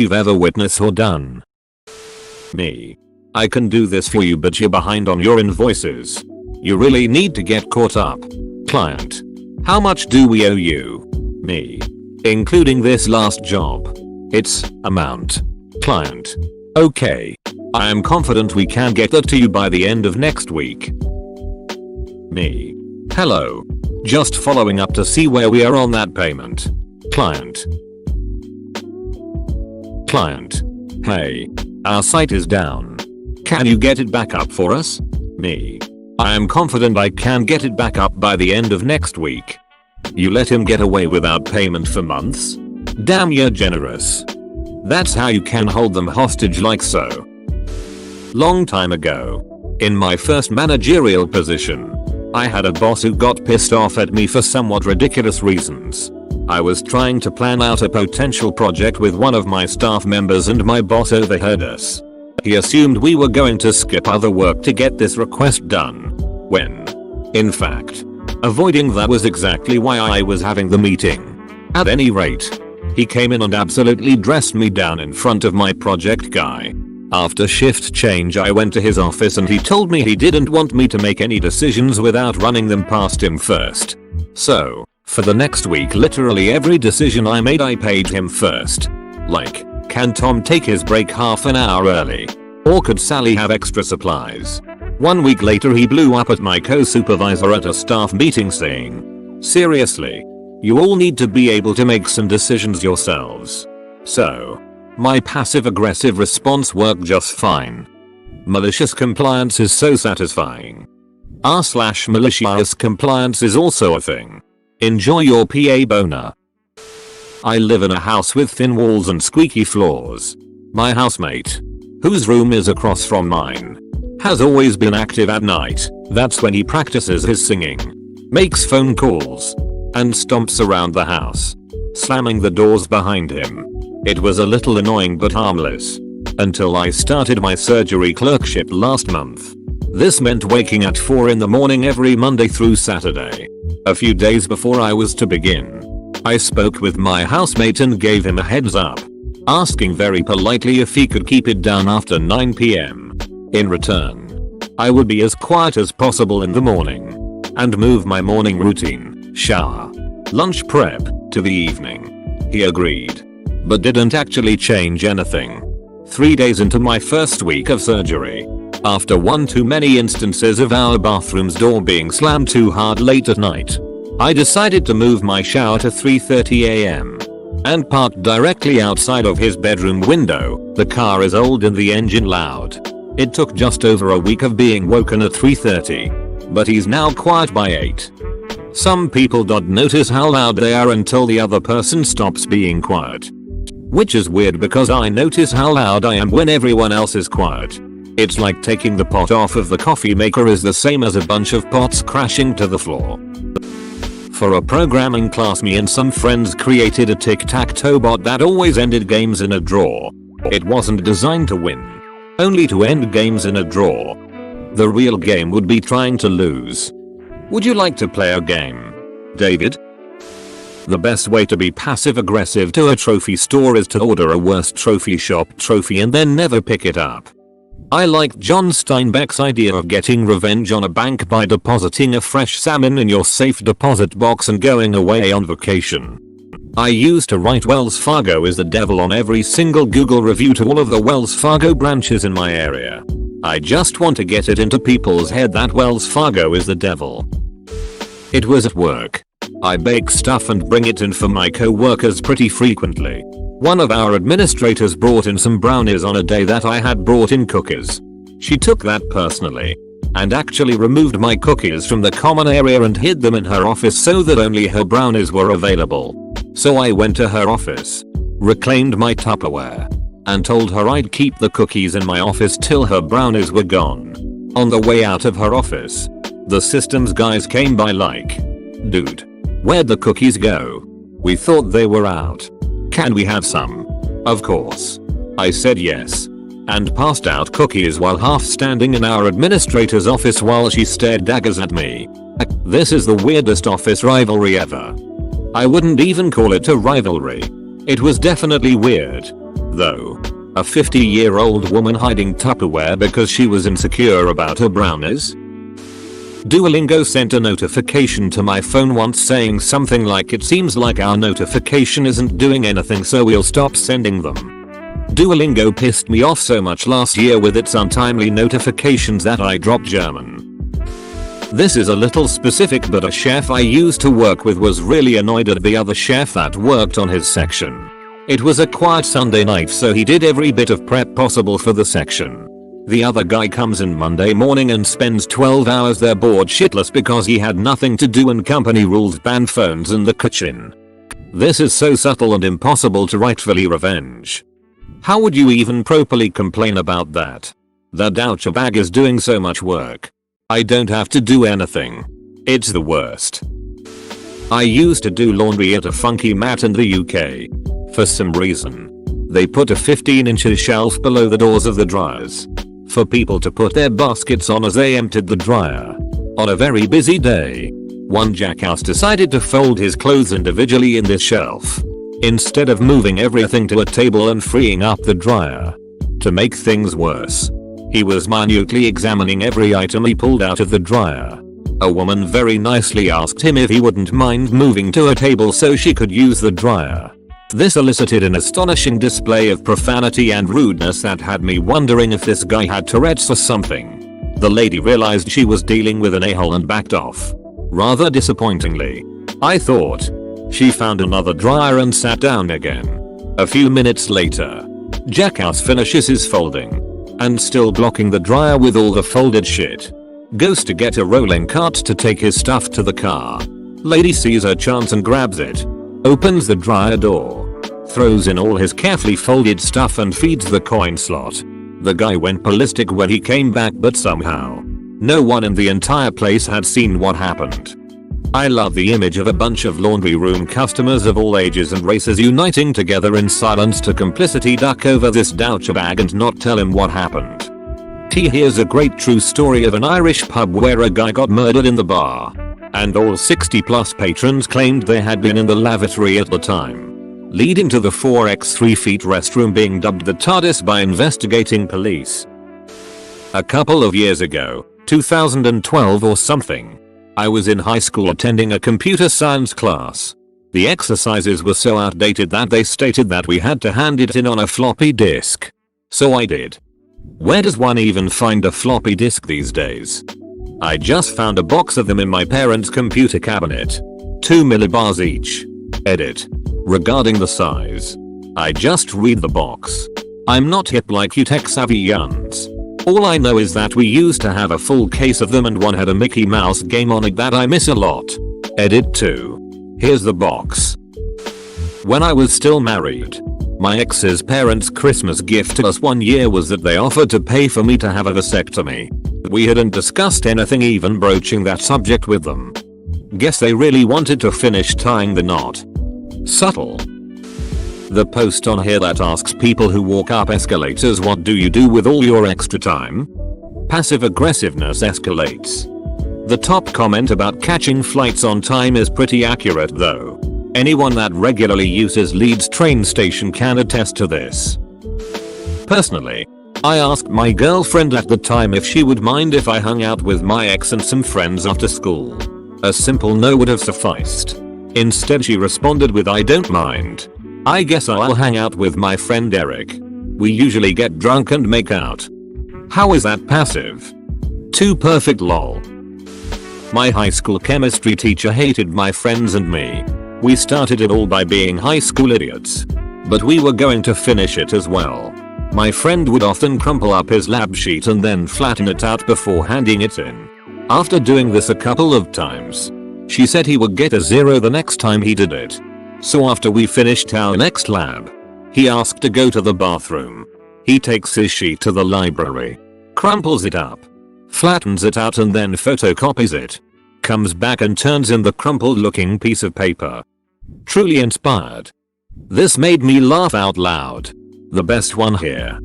you've ever witnessed or done. Me. I can do this for you, but you're behind on your invoices. You really need to get caught up. Client. How much do we owe you? Me. Including this last job. It's amount. Client. Okay. I am confident we can get that to you by the end of next week. Me. Hello. Just following up to see where we are on that payment. Client. Client. Hey. Our site is down. Can you get it back up for us? Me. I am confident I can get it back up by the end of next week. You let him get away without payment for months? Damn, you're generous. That's how you can hold them hostage like so. Long time ago. In my first managerial position. I had a boss who got pissed off at me for somewhat ridiculous reasons. I was trying to plan out a potential project with one of my staff members and my boss overheard us. He assumed we were going to skip other work to get this request done. When, in fact, avoiding that was exactly why I was having the meeting. At any rate, he came in and absolutely dressed me down in front of my project guy. After shift change, I went to his office and he told me he didn't want me to make any decisions without running them past him first. So, for the next week, literally every decision I made I paid him first. Like, can Tom take his break half an hour early? Or could Sally have extra supplies? 1 week later he blew up at my co-supervisor at a staff meeting saying, seriously, you all need to be able to make some decisions yourselves. So, my passive-aggressive response worked just fine. Malicious compliance is so satisfying. r/malicious compliance is also a thing. Enjoy your PA boner. I live in a house with thin walls and squeaky floors. My housemate, whose room is across from mine, has always been active at night. That's when he practices his singing, makes phone calls, and stomps around the house, slamming the doors behind him. It was a little annoying but harmless. Until I started my surgery clerkship last month. This meant waking at 4 in the morning every Monday through Saturday. A few days before I was to begin, I spoke with my housemate and gave him a heads up, asking very politely if he could keep it down after 9 PM. In return, I would be as quiet as possible in the morning and move my morning routine, shower, lunch prep, to the evening. He agreed, but didn't actually change anything. 3 days into my first week of surgery, after one too many instances of our bathroom's door being slammed too hard late at night, I decided to move my shower to 3:30 AM and parked directly outside of his bedroom window. The car is old and the engine loud. It took just over a week of being woken at 3:30, but he's now quiet by 8. Some people don't notice how loud they are until the other person stops being quiet. Which is weird because I notice how loud I am when everyone else is quiet. It's like taking the pot off of the coffee maker is the same as a bunch of pots crashing to the floor. For a programming class, me and some friends created a tic-tac-toe bot that always ended games in a draw. It wasn't designed to win, only to end games in a draw. The real game would be trying to lose. Would you like to play a game, David? The best way to be passive-aggressive to a trophy store is to order a worst trophy shop trophy and then never pick it up. I liked John Steinbeck's idea of getting revenge on a bank by depositing a fresh salmon in your safe deposit box and going away on vacation. I used to write Wells Fargo is the devil on every single Google review to all of the Wells Fargo branches in my area. I just want to get it into people's head that Wells Fargo is the devil. It was at work. I bake stuff and bring it in for my co-workers pretty frequently. One of our administrators brought in some brownies on a day that I had brought in cookies. She took that personally and actually removed my cookies from the common area and hid them in her office so that only her brownies were available. So I went to her office, reclaimed my Tupperware, and told her I'd keep the cookies in my office till her brownies were gone. On the way out of her office, the systems guys came by like, dude, where'd the cookies go? We thought they were out. Can we have some? Of course. I said yes, and passed out cookies while half standing in our administrator's office while she stared daggers at me. This is the weirdest office rivalry ever. I wouldn't even call it a rivalry. It was definitely weird. though. A 50-year-old woman hiding Tupperware because she was insecure about her brownies? Duolingo sent a notification to my phone once saying something like, "It seems like our notification isn't doing anything, so we'll stop sending them." Duolingo pissed me off so much last year with its untimely notifications that I dropped German. This is a little specific, but a chef I used to work with was really annoyed at the other chef that worked on his section. It was a quiet Sunday night, so he did every bit of prep possible for the section. The other guy comes in Monday morning and spends 12 hours there bored shitless because he had nothing to do and company rules ban phones in the kitchen. This is so subtle and impossible to rightfully revenge. How would you even properly complain about that? The douchebag is doing so much work. I don't have to do anything. It's the worst. I used to do laundry at a funky mat in the UK. For some reason, they put a 15-inch shelf below the doors of the dryers for people to put their baskets on as they emptied the dryer. On a very busy day, one jackass decided to fold his clothes individually in this shelf, instead of moving everything to a table and freeing up the dryer. To make things worse, he was minutely examining every item he pulled out of the dryer. A woman very nicely asked him if he wouldn't mind moving to a table so she could use the dryer. This elicited an astonishing display of profanity and rudeness that had me wondering if this guy had Tourette's or something. The lady realized she was dealing with an a-hole and backed off. Rather disappointingly, I thought. She found another dryer and sat down again. A few minutes later, jackass finishes his folding and, still blocking the dryer with all the folded shit, goes to get a rolling cart to take his stuff to the car. Lady sees her chance and grabs it, opens the dryer door, throws in all his carefully folded stuff and feeds the coin slot. The guy went ballistic when he came back, but somehow no one in the entire place had seen what happened. I love the image of a bunch of laundry room customers of all ages and races uniting together in silence to complicity duck over this douchebag and not tell him what happened. Here's a great true story of an Irish pub where a guy got murdered in the bar, and all 60+ patrons claimed they had been in the lavatory at the time, leading to the 4x3 feet restroom being dubbed the TARDIS by investigating police. A couple of years ago, 2012 or something, I was in high school attending a computer science class. The exercises were so outdated that they stated that we had to hand it in on a floppy disk. So I did. Where does one even find a floppy disk these days? I just found a box of them in my parents' computer cabinet. 2 millibars each. Edit. Regarding the size, I just read the box. I'm not hip like you tech savvy yuns. All I know is that we used to have a full case of them and one had a Mickey Mouse game on it that I miss a lot. Edit 2. Here's the box. When I was still married, my ex's parents' Christmas gift to us one year was that they offered to pay for me to have a vasectomy. We hadn't discussed anything, even broaching that subject with them. Guess they really wanted to finish tying the knot. Subtle. The post on here that asks people who walk up escalators, what do you do with all your extra time? Passive aggressiveness escalates. The top comment about catching flights on time is pretty accurate though. Anyone that regularly uses Leeds train station can attest to this. Personally, I asked my girlfriend at the time if she would mind if I hung out with my ex and some friends after school. A simple no would have sufficed. Instead she responded with, I don't mind. I guess I'll hang out with my friend Eric. We usually get drunk and make out. How is that passive? Too perfect lol. My high school chemistry teacher hated my friends and me. We started it all by being high school idiots, but we were going to finish it as well. My friend would often crumple up his lab sheet and then flatten it out before handing it in. After doing this a couple of times, she said he would get a 0 the next time he did it. So after we finished our next lab, he asked to go to the bathroom. He takes his sheet to the library, crumples it up, flattens it out and then photocopies it. Comes back and turns in the crumpled looking piece of paper. Truly inspired. This made me laugh out loud. The best one here.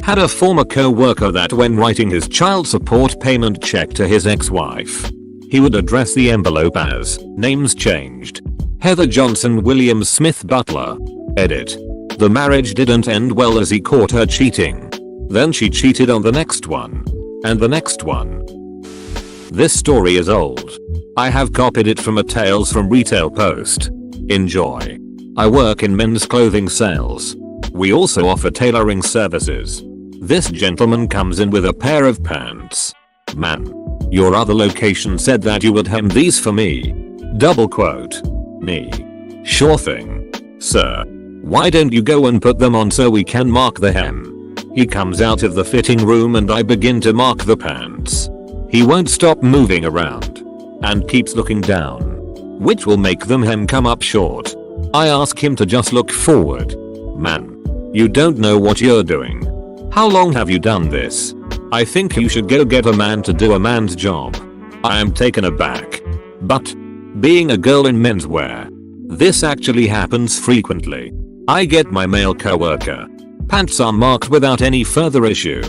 Had a former co-worker that when writing his child support payment check to his ex-wife, he would address the envelope as, names changed, Heather Johnson Williams Smith Butler. Edit. The marriage didn't end well as he caught her cheating. Then she cheated on the next one. And the next one. This story is old. I have copied it from a Tales from Retail post. Enjoy. I work in men's clothing sales. We also offer tailoring services. This gentleman comes in with a pair of pants. Man. Your other location said that you would hem these for me. Double quote. Me. Sure thing. Sir. Why don't you go and put them on so we can mark the hem? He comes out of the fitting room and I begin to mark the pants. He won't stop moving around. And keeps looking down. Which will make them hem come up short. I ask him to just look forward. Man. You don't know what you're doing. How long have you done this? I think you should go get a man to do a man's job. I am taken aback. But, being a girl in menswear, this actually happens frequently. I get my male coworker. Pants are marked without any further issue.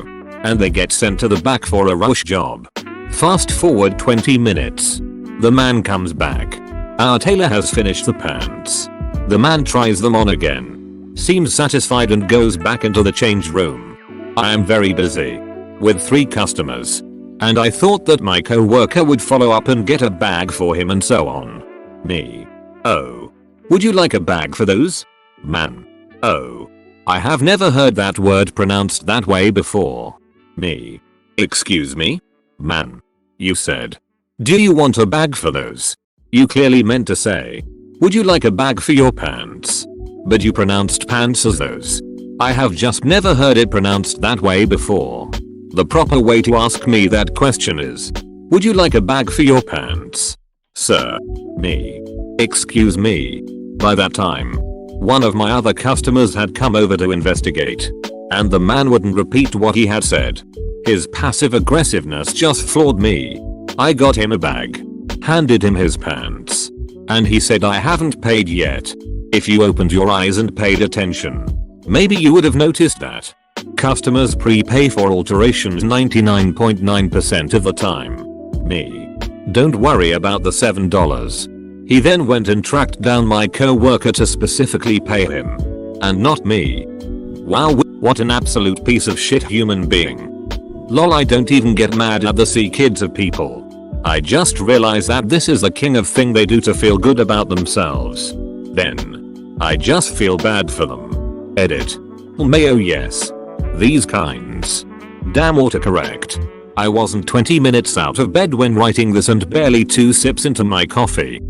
And they get sent to the back for a rush job. Fast forward 20 minutes. The man comes back. Our tailor has finished the pants. The man tries them on again. Seems satisfied and goes back into the change room. I am very busy. With 3 customers. And I thought that my co-worker would follow up and get a bag for him and so on. Me. Oh. Would you like a bag for those? Man. Oh. I have never heard that word pronounced that way before. Me. Excuse me? Man. You said. Do you want a bag for those? You clearly meant to say. Would you like a bag for your pants? But you pronounced pants as those. I have just never heard it pronounced that way before. The proper way to ask me that question is. Would you like a bag for your pants? Sir. Me. Excuse me. By that time, one of my other customers had come over to investigate. And the man wouldn't repeat what he had said. His passive aggressiveness just floored me. I got him a bag. Handed him his pants. And he said I haven't paid yet. If you opened your eyes and paid attention, maybe you would have noticed that. Customers prepay for alterations 99.9% of the time. Me. Don't worry about the $7. He then went and tracked down my co-worker to specifically pay him. And not me. Wow, what an absolute piece of shit human being. Lol, I don't even get mad at the C kids of people. I just realize that this is the king of thing they do to feel good about themselves. Then. I just feel bad for them. Edit. Mayo yes. These kinds. Damn autocorrect. I wasn't 20 minutes out of bed when writing this and barely 2 sips into my coffee.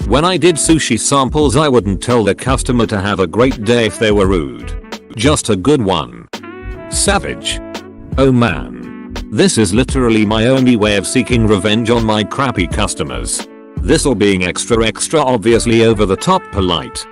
When I did sushi samples I wouldn't tell the customer to have a great day if they were rude. Just a good one. Savage. Oh man. This is literally my only way of seeking revenge on my crappy customers. This'll being extra obviously over the top polite.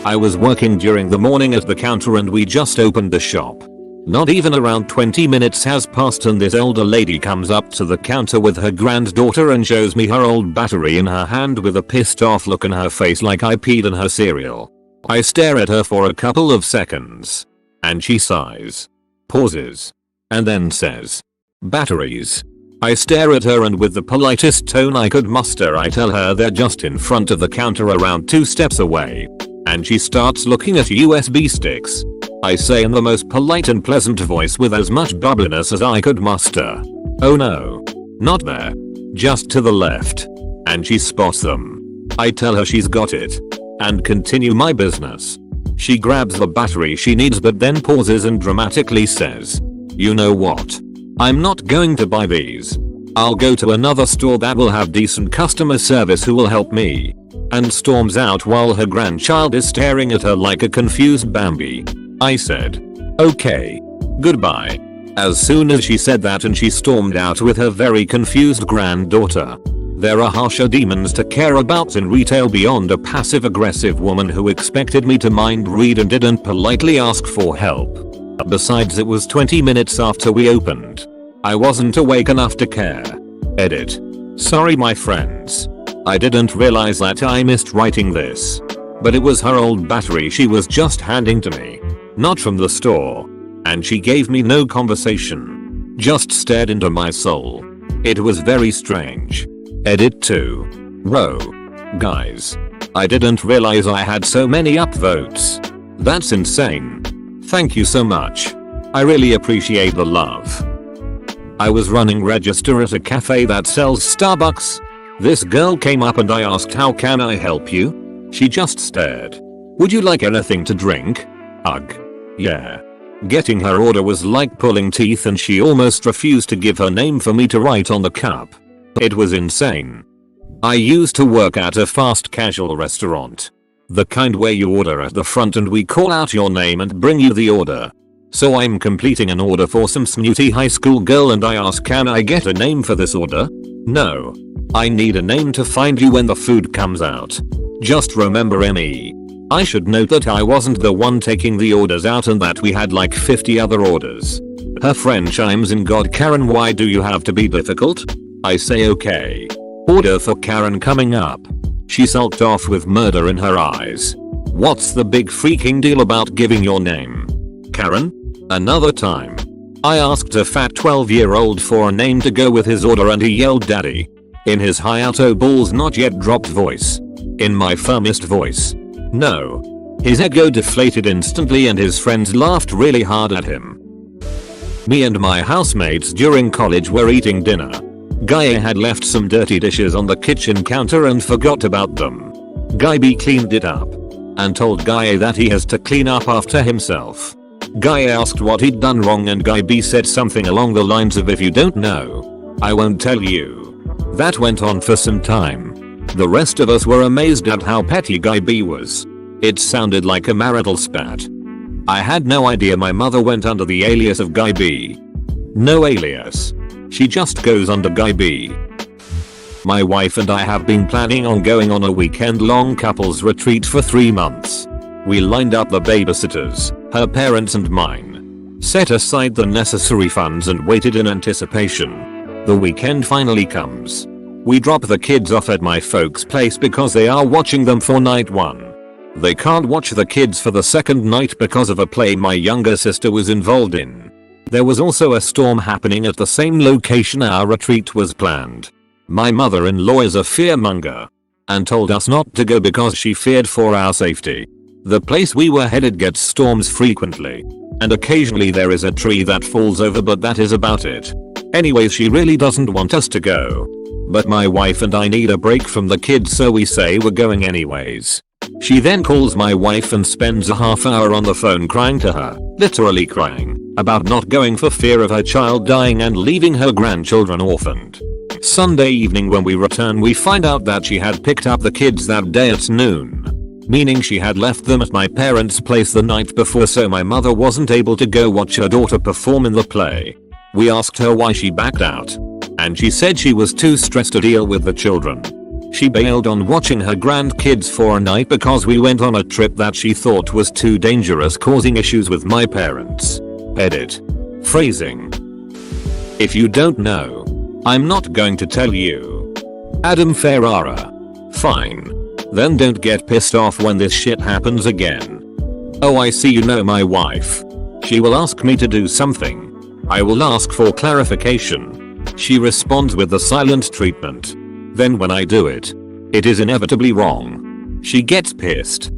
I was working during the morning at the counter and we just opened the shop. Not even around 20 minutes has passed and this older lady comes up to the counter with her granddaughter and shows me her old battery in her hand with a pissed off look on her face like I peed in her cereal. I stare at her for a couple of seconds. And she sighs. Pauses. And then says. Batteries. I stare at her and with the politest tone I could muster I tell her they're just in front of the counter around 2 steps away. And she starts looking at USB sticks. I say in the most polite and pleasant voice with as much bubbliness as I could muster. Oh no. Not there. Just to the left. And she spots them. I tell her she's got it. And continue my business. She grabs the battery she needs but then pauses and dramatically says. You know what? I'm not going to buy these. I'll go to another store that will have decent customer service who will help me. And storms out while her grandchild is staring at her like a confused Bambi. I said. Okay. Goodbye. As soon as she said that and she stormed out with her very confused granddaughter. There are harsher demons to care about in retail beyond a passive aggressive woman who expected me to mind read and didn't politely ask for help. Besides it was 20 minutes after we opened. I wasn't awake enough to care. Edit. Sorry my friends. I didn't realize that I missed writing this. But it was her old battery she was just handing to me. Not from the store. And she gave me no conversation. Just stared into my soul. It was very strange. Edit 2. Row. Guys. I didn't realize I had so many upvotes. That's insane. Thank you so much. I really appreciate the love. I was running register at a cafe that sells Starbucks. This girl came up and I asked, how can I help you? She just stared. Would you like anything to drink? Ugh. Yeah. Getting her order was like pulling teeth and she almost refused to give her name for me to write on the cup. It was insane. I used to work at a fast casual restaurant. The kind where you order at the front and we call out your name and bring you the order. So I'm completing an order for some snooty high school girl and I ask, can I get a name for this order? No. I need a name to find you when the food comes out. Just remember me. I should note that I wasn't the one taking the orders out and that we had like 50 other orders. Her friend chimes in, God Karen, why do you have to be difficult? I say okay. Order for Karen coming up. She sulked off with murder in her eyes. What's the big freaking deal about giving your name? Karen? Another time. I asked a fat 12-year-old for a name to go with his order and he yelled daddy. In his high alto balls not yet dropped voice. In my firmest voice. No. His ego deflated instantly and his friends laughed really hard at him. Me and my housemates during college were eating dinner. Guy A had left some dirty dishes on the kitchen counter and forgot about them. Guy B cleaned it up and told Guy A that he has to clean up after himself. Guy A asked what he'd done wrong and Guy B said something along the lines of, if you don't know, I won't tell you. That went on for some time. The rest of us were amazed at how petty Guy B was. It sounded like a marital spat. I had no idea my mother went under the alias of Guy B. No alias. She just goes under Guy B. My wife and I have been planning on going on a weekend-long couples retreat for 3 months. We lined up the babysitters, her parents and mine. Set aside the necessary funds and waited in anticipation. The weekend finally comes. We drop the kids off at my folks' place because they are watching them for night 1. They can't watch the kids for the second night because of a play my younger sister was involved in. There was also a storm happening at the same location our retreat was planned. My mother-in-law is a fearmonger and told us not to go because she feared for our safety. The place we were headed gets storms frequently, and occasionally there is a tree that falls over, but that is about it. Anyways, she really doesn't want us to go. But my wife and I need a break from the kids, so we say we're going anyways. She then calls my wife and spends a half hour on the phone crying to her, literally crying, about not going for fear of her child dying and leaving her grandchildren orphaned. Sunday evening when we return, we find out that she had picked up the kids that day at noon. Meaning she had left them at my parents' place the night before, so my mother wasn't able to go watch her daughter perform in the play. We asked her why she backed out, and she said she was too stressed to deal with the children. She bailed on watching her grandkids for a night because we went on a trip that she thought was too dangerous, causing issues with my parents. Edit. Phrasing. If you don't know, I'm not going to tell you. Adam Ferrara. Fine. Then don't get pissed off when this shit happens again. Oh, I see you know my wife. She will ask me to do something. I will ask for clarification. She responds with the silent treatment. Then when I do it, it is inevitably wrong. She gets pissed.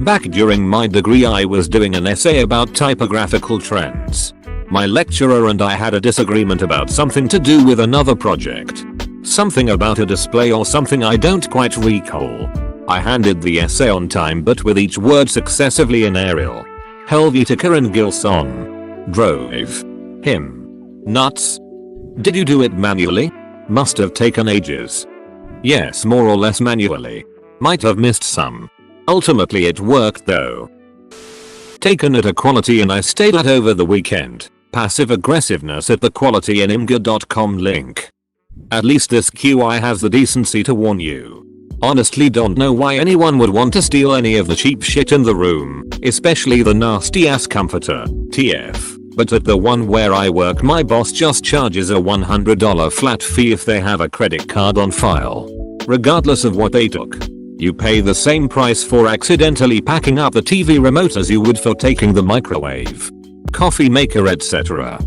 Back during my degree, I was doing an essay about typographical trends. My lecturer and I had a disagreement about something to do with another project. Something about a display or something, I don't quite recall. I handed the essay on time but with each word successively in Arial. Helvetica and Gilson. Drove him nuts. Did you do it manually? Must have taken ages. Yes, more or less manually. Might have missed some. Ultimately it worked though. Taken at a quality and I stayed at over the weekend. Passive aggressiveness at the qualityinimga.com link. At least this QI has the decency to warn you. Honestly don't know why anyone would want to steal any of the cheap shit in the room, especially the nasty ass comforter, TF. But at the one where I work, my boss just charges a $100 flat fee if they have a credit card on file. Regardless of what they took. You pay the same price for accidentally packing up the TV remote as you would for taking the microwave, coffee maker, etc.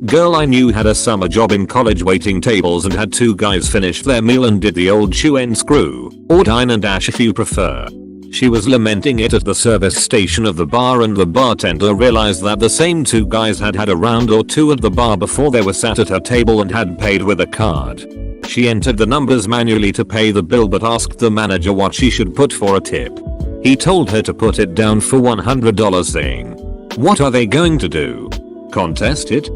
Girl I knew had a summer job in college waiting tables and had 2 guys finish their meal and did the old shoe and screw, or dine and dash if you prefer. She was lamenting it at the service station of the bar, and the bartender realized that the same two guys had had a round or two at the bar before they were sat at her table and had paid with a card. She entered the numbers manually to pay the bill but asked the manager what she should put for a tip. He told her to put it down for $100, saying, "What are they going to do? Contest it?"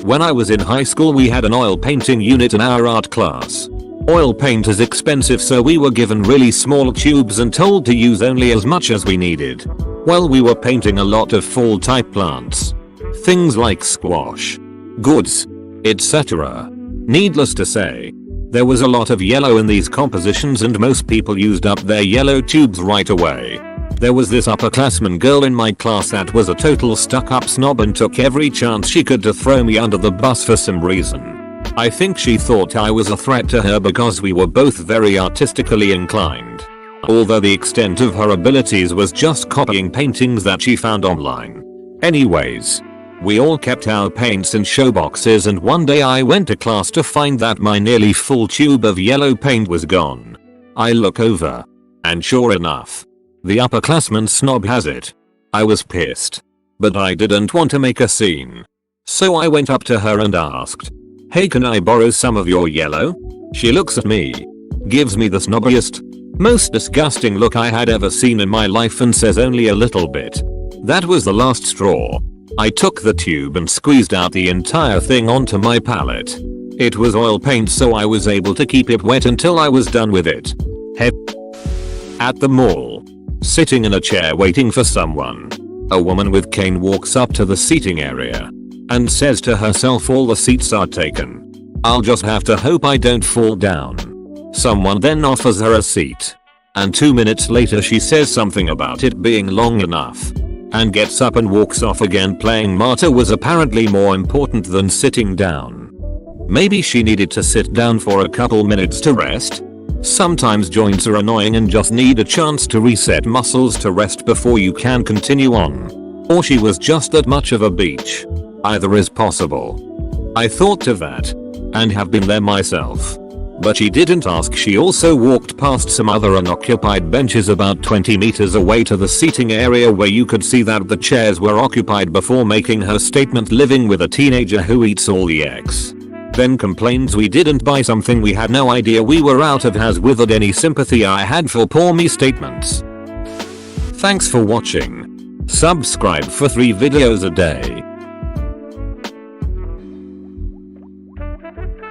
When I was in high school we had an oil painting unit in our art class. Oil paint is expensive, so we were given really small tubes and told to use only as much as we needed. Well, we were painting a lot of fall type plants. Things like squash, goods, etc. Needless to say, there was a lot of yellow in these compositions and most people used up their yellow tubes right away. There was this upperclassman girl in my class that was a total stuck-up snob and took every chance she could to throw me under the bus for some reason. I think she thought I was a threat to her because we were both very artistically inclined. Although the extent of her abilities was just copying paintings that she found online. Anyways, we all kept our paints in show boxes, and one day I went to class to find that my nearly full tube of yellow paint was gone. I look over, and sure enough, the upperclassman snob has it. I was pissed, but I didn't want to make a scene. So I went up to her and asked, "Hey, can I borrow some of your yellow?" She looks at me, gives me the snobbiest, most disgusting look I had ever seen in my life and says, "Only a little bit." That was the last straw. I took the tube and squeezed out the entire thing onto my palette. It was oil paint, so I was able to keep it wet until I was done with it. At the mall, sitting in a chair waiting for someone, a woman with cane walks up to the seating area and says to herself, "All the seats are taken. I'll just have to hope I don't fall down." Someone then offers her a seat, and 2 minutes later she says something about it being long enough and gets up and walks off again. Playing martyr was apparently more important than sitting down. Maybe she needed to sit down for a couple minutes to rest. Sometimes joints are annoying and just need a chance to reset muscles to rest before you can continue on. Or she was just that much of a beach. Either is possible. I thought of that and have been there myself. But she didn't ask. She also walked past some other unoccupied benches about 20 meters away to the seating area where you could see that the chairs were occupied before making her statement, living with a teenager who eats all the eggs. Then complains we didn't buy something we had no idea we were out of. Has withered any sympathy I had for poor me statements. Thanks for watching. Subscribe for 3 videos a day.